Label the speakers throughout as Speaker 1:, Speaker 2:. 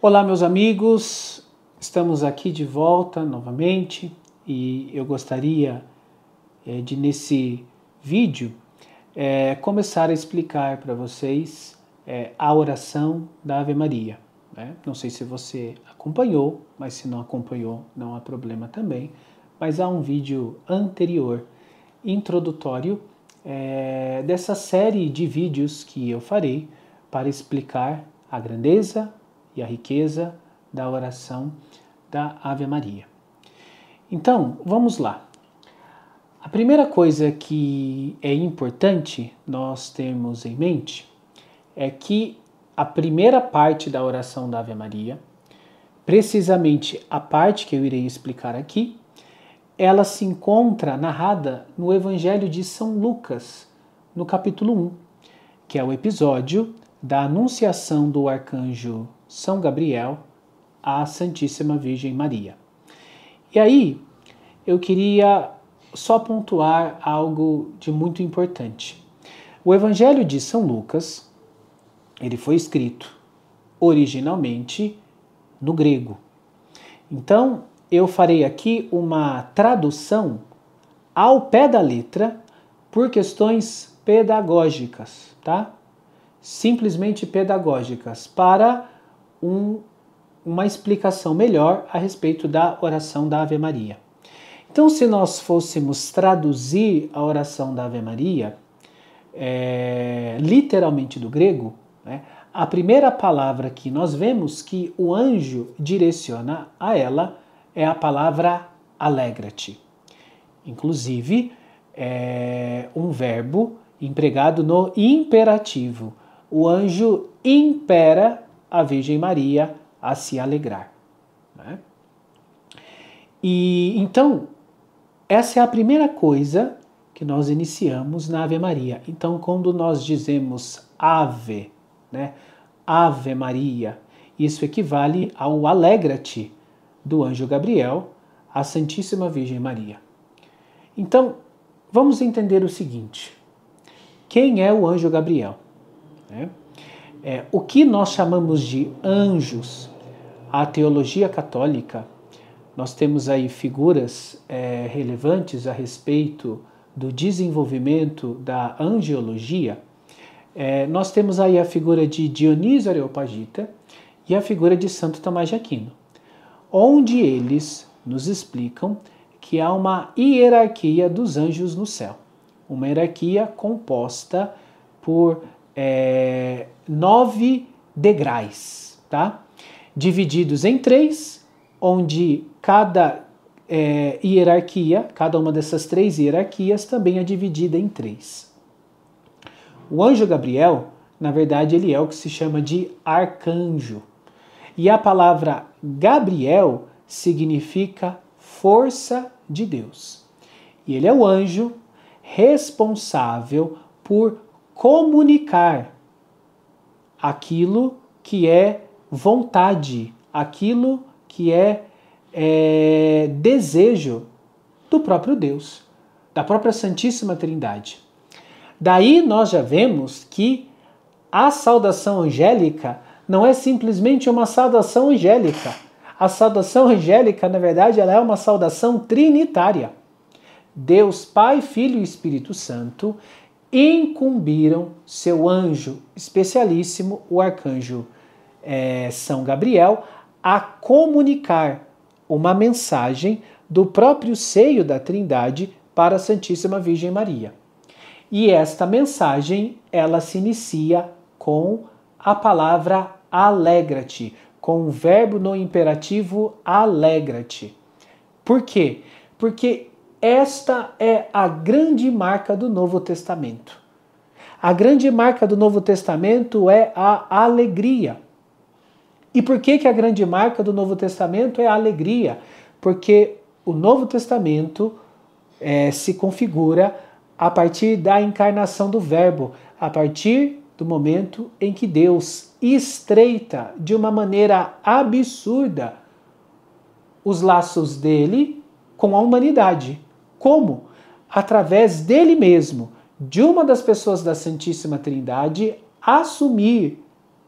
Speaker 1: Olá, meus amigos, estamos aqui de volta novamente e eu gostaria de, nesse vídeo, começar a explicar para vocês a oração da Ave Maria. Né? Não sei se você acompanhou, mas se não acompanhou, não há problema também. Mas há um vídeo anterior, introdutório, dessa série de vídeos que eu farei para explicar a grandeza e a riqueza da oração da Ave Maria. Então, vamos lá. A primeira coisa que é importante nós termos em mente é que a primeira parte da oração da Ave Maria, precisamente a parte que eu irei explicar aqui, ela se encontra narrada no Evangelho de São Lucas, no capítulo 1, que é o episódio da anunciação do arcanjo São Gabriel à Santíssima Virgem Maria. E aí, eu queria só pontuar algo de muito importante. O Evangelho de São Lucas, ele foi escrito originalmente no grego. Então, eu farei aqui uma tradução ao pé da letra por questões pedagógicas, tá? Simplesmente pedagógicas, para uma explicação melhor a respeito da oração da Ave Maria. Então, se nós fôssemos traduzir a oração da Ave Maria, literalmente do grego, né, a primeira palavra que nós vemos que o anjo direciona a ela é a palavra alegra-te. Inclusive, é um verbo empregado no imperativo. O anjo impera a Virgem Maria a se alegrar. Né? E então, essa é a primeira coisa que nós iniciamos na Ave Maria. Então, quando nós dizemos Ave, né? Ave Maria, isso equivale ao alegra-te do anjo Gabriel à Santíssima Virgem Maria. Então, vamos entender o seguinte. Quem é o anjo Gabriel? O que nós chamamos de anjos, a teologia católica, nós temos aí figuras relevantes a respeito do desenvolvimento da angiologia. Nós temos aí a figura de Dionísio Areopagita e a figura de Santo Tomás de Aquino, onde eles nos explicam que há uma hierarquia dos anjos no céu. Uma hierarquia composta por 9 degraus, tá? Divididos em 3, onde cada hierarquia, cada uma dessas 3 hierarquias também é dividida em 3. O anjo Gabriel, na verdade, ele é o que se chama de arcanjo. E a palavra Gabriel significa força de Deus. E ele é o anjo responsável por comunicar aquilo que é vontade, aquilo que é desejo do próprio Deus, da própria Santíssima Trindade. Daí nós já vemos que a saudação angélica não é simplesmente uma saudação angélica. A saudação angélica, na verdade, ela é uma saudação trinitária. Deus Pai, Filho e Espírito Santo incumbiram seu anjo especialíssimo, o arcanjo São Gabriel, a comunicar uma mensagem do próprio seio da Trindade para a Santíssima Virgem Maria. E esta mensagem, ela se inicia com a palavra alegra-te, com o verbo no imperativo alegra-te. Por quê? Porque esta é a grande marca do Novo Testamento. A grande marca do Novo Testamento é a alegria. E por que a grande marca do Novo Testamento é a alegria? Porque o Novo Testamento se configura a partir da encarnação do Verbo, a partir do momento em que Deus estreita de uma maneira absurda os laços dele com a humanidade. Como? Através dele mesmo, de uma das pessoas da Santíssima Trindade, assumir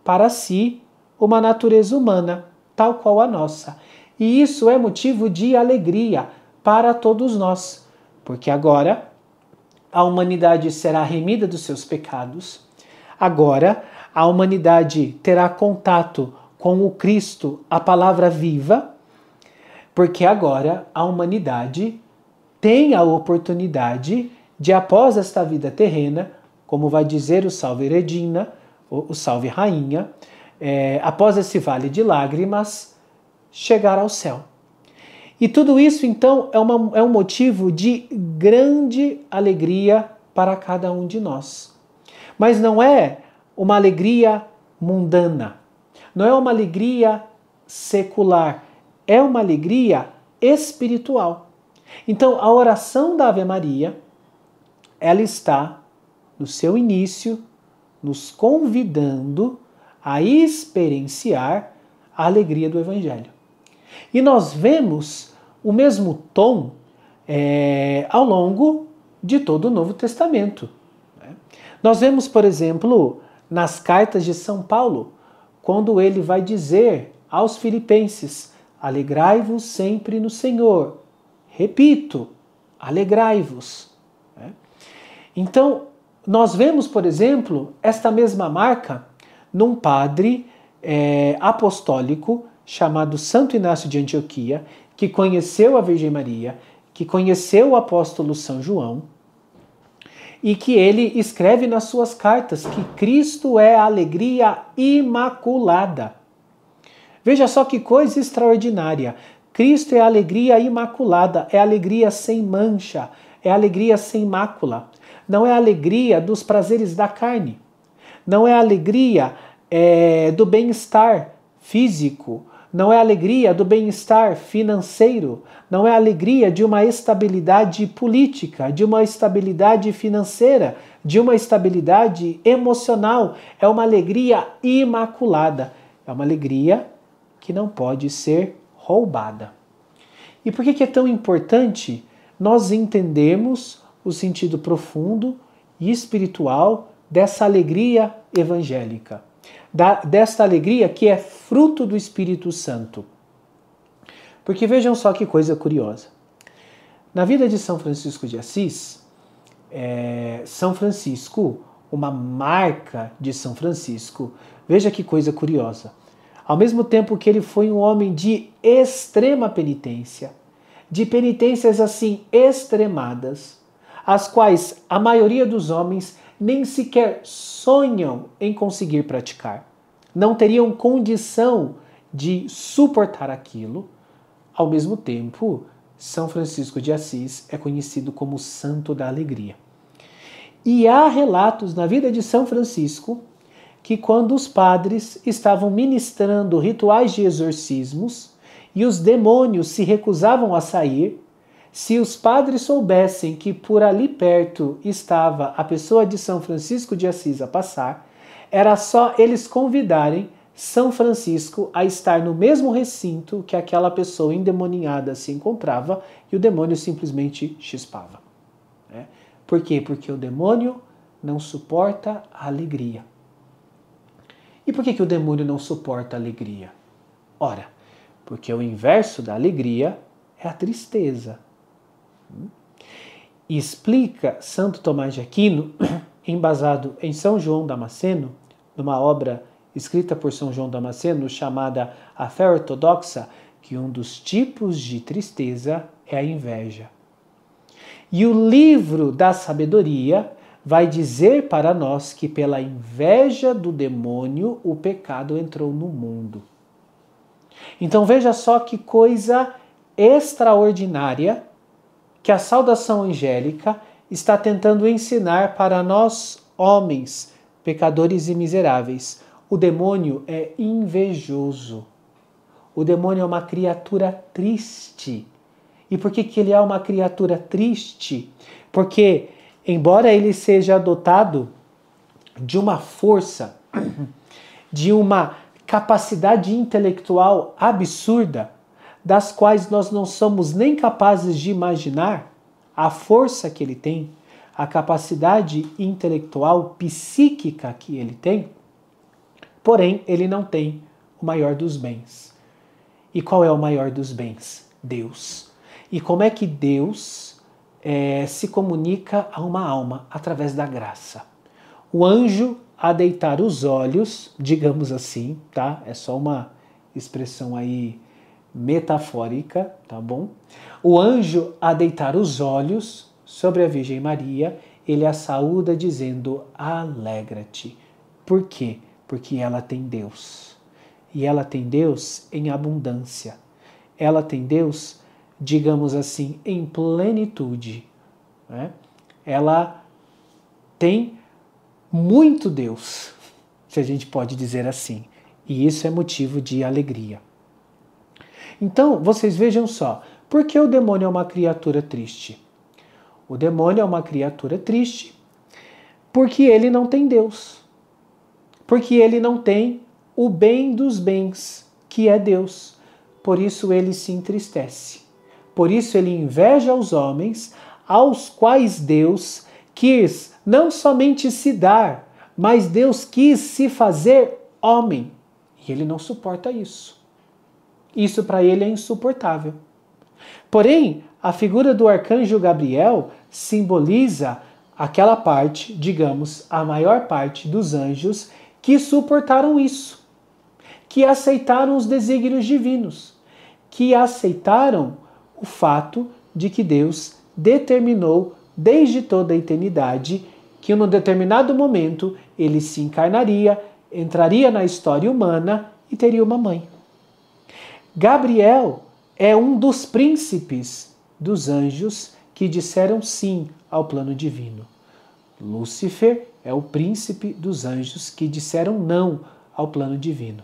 Speaker 1: para si uma natureza humana, tal qual a nossa. E isso é motivo de alegria para todos nós, porque agora a humanidade será remida dos seus pecados, agora a humanidade terá contato com o Cristo, a palavra viva, porque agora a humanidade tem a oportunidade de, após esta vida terrena, como vai dizer o Salve Regina, o Salve Rainha, após esse vale de lágrimas, chegar ao céu. E tudo isso, então, é um motivo de grande alegria para cada um de nós. Mas não é uma alegria mundana, não é uma alegria secular, é uma alegria espiritual. Então, a oração da Ave Maria, ela está no seu início, nos convidando a experienciar a alegria do Evangelho. E nós vemos o mesmo tom ao longo de todo o Novo Testamento. Nós vemos, por exemplo, nas cartas de São Paulo, quando ele vai dizer aos filipenses: alegrai-vos sempre no Senhor. Repito, alegrai-vos. Então, nós vemos, por exemplo, esta mesma marca num padre apostólico chamado Santo Inácio de Antioquia, que conheceu a Virgem Maria, que conheceu o apóstolo São João, e que ele escreve nas suas cartas que Cristo é a alegria imaculada. Veja só que coisa extraordinária. Cristo é a alegria imaculada, é a alegria sem mancha, é a alegria sem mácula. Não é a alegria dos prazeres da carne, não é a alegria do bem-estar físico, não é a alegria do bem-estar financeiro, não é a alegria de uma estabilidade política, de uma estabilidade financeira, de uma estabilidade emocional. É uma alegria imaculada, é uma alegria que não pode ser roubada. E por que é tão importante nós entendermos o sentido profundo e espiritual dessa alegria evangélica? Desta alegria que é fruto do Espírito Santo. Porque vejam só que coisa curiosa. Na vida de São Francisco de Assis, São Francisco, uma marca de São Francisco, veja que coisa curiosa. Ao mesmo tempo que ele foi um homem de extrema penitência, de penitências assim extremadas, as quais a maioria dos homens nem sequer sonham em conseguir praticar. Não teriam condição de suportar aquilo. Ao mesmo tempo, São Francisco de Assis é conhecido como Santo da Alegria. E há relatos na vida de São Francisco que quando os padres estavam ministrando rituais de exorcismos e os demônios se recusavam a sair, se os padres soubessem que por ali perto estava a pessoa de São Francisco de Assis a passar, era só eles convidarem São Francisco a estar no mesmo recinto que aquela pessoa endemoniada se encontrava e o demônio simplesmente chispava. Por quê? Porque o demônio não suporta a alegria. E por que o demônio não suporta a alegria? Ora, porque o inverso da alegria é a tristeza. E explica Santo Tomás de Aquino, embasado em São João Damasceno, numa obra escrita por São João Damasceno chamada A Fé Ortodoxa, que um dos tipos de tristeza é a inveja. E o livro da sabedoria vai dizer para nós que pela inveja do demônio o pecado entrou no mundo. Então veja só que coisa extraordinária que a saudação angélica está tentando ensinar para nós, homens, pecadores e miseráveis. O demônio é invejoso. O demônio é uma criatura triste. E por que ele é uma criatura triste? Porque, embora ele seja dotado de uma força, de uma capacidade intelectual absurda, das quais nós não somos nem capazes de imaginar a força que ele tem, a capacidade intelectual, psíquica que ele tem, porém ele não tem o maior dos bens. E qual é o maior dos bens? Deus. E como é que Deus se comunica a uma alma? Através da graça. O anjo a deitar os olhos, digamos assim, tá? É só uma expressão aí metafórica, tá bom? O anjo a deitar os olhos sobre a Virgem Maria, ele a saúda dizendo: alegra-te. Por quê? Porque ela tem Deus. E ela tem Deus em abundância. Ela tem Deus, digamos assim, em plenitude. Né? Ela tem muito Deus, se a gente pode dizer assim. E isso é motivo de alegria. Então, vocês vejam só, por que o demônio é uma criatura triste? O demônio é uma criatura triste porque ele não tem Deus. Porque ele não tem o bem dos bens, que é Deus. Por isso ele se entristece. Por isso ele inveja os homens, aos quais Deus quis não somente se dar, mas Deus quis se fazer homem. E ele não suporta isso. Isso para ele é insuportável. Porém, a figura do arcanjo Gabriel simboliza aquela parte, digamos, a maior parte dos anjos que suportaram isso, que aceitaram os desígnios divinos, que aceitaram o fato de que Deus determinou desde toda a eternidade que num determinado momento ele se encarnaria, entraria na história humana e teria uma mãe. Gabriel é um dos príncipes dos anjos que disseram sim ao plano divino. Lúcifer é o príncipe dos anjos que disseram não ao plano divino.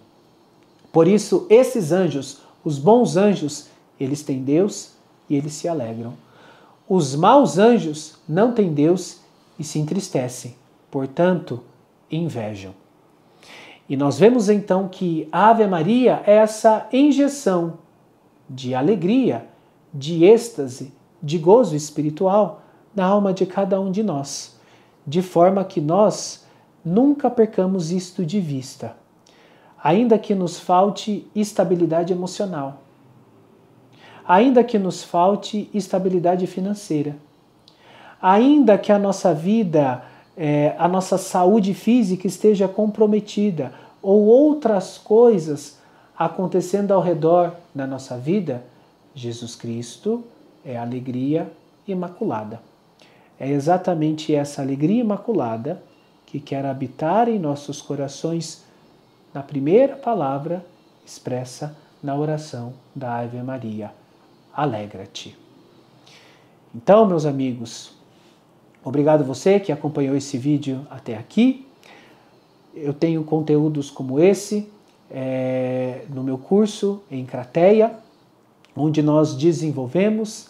Speaker 1: Por isso, esses anjos, os bons anjos, eles têm Deus e eles se alegram. Os maus anjos não têm Deus e se entristecem, portanto, invejam. E nós vemos então que a Ave Maria é essa injeção de alegria, de êxtase, de gozo espiritual na alma de cada um de nós, de forma que nós nunca percamos isto de vista, ainda que nos falte estabilidade emocional, ainda que nos falte estabilidade financeira, ainda que a nossa vida, a nossa saúde física esteja comprometida ou outras coisas acontecendo ao redor da nossa vida, Jesus Cristo é a alegria imaculada. É exatamente essa alegria imaculada que quer habitar em nossos corações na primeira palavra expressa na oração da Ave Maria. Alegra-te. Então, meus amigos, obrigado você que acompanhou esse vídeo até aqui. Eu tenho conteúdos como esse no meu curso em Crateia, onde nós desenvolvemos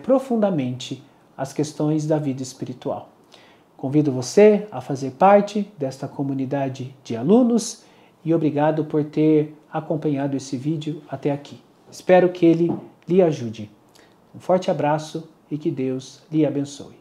Speaker 1: profundamente as questões da vida espiritual. Convido você a fazer parte desta comunidade de alunos e obrigado por ter acompanhado esse vídeo até aqui. Espero que ele lhe ajude. Um forte abraço e que Deus lhe abençoe.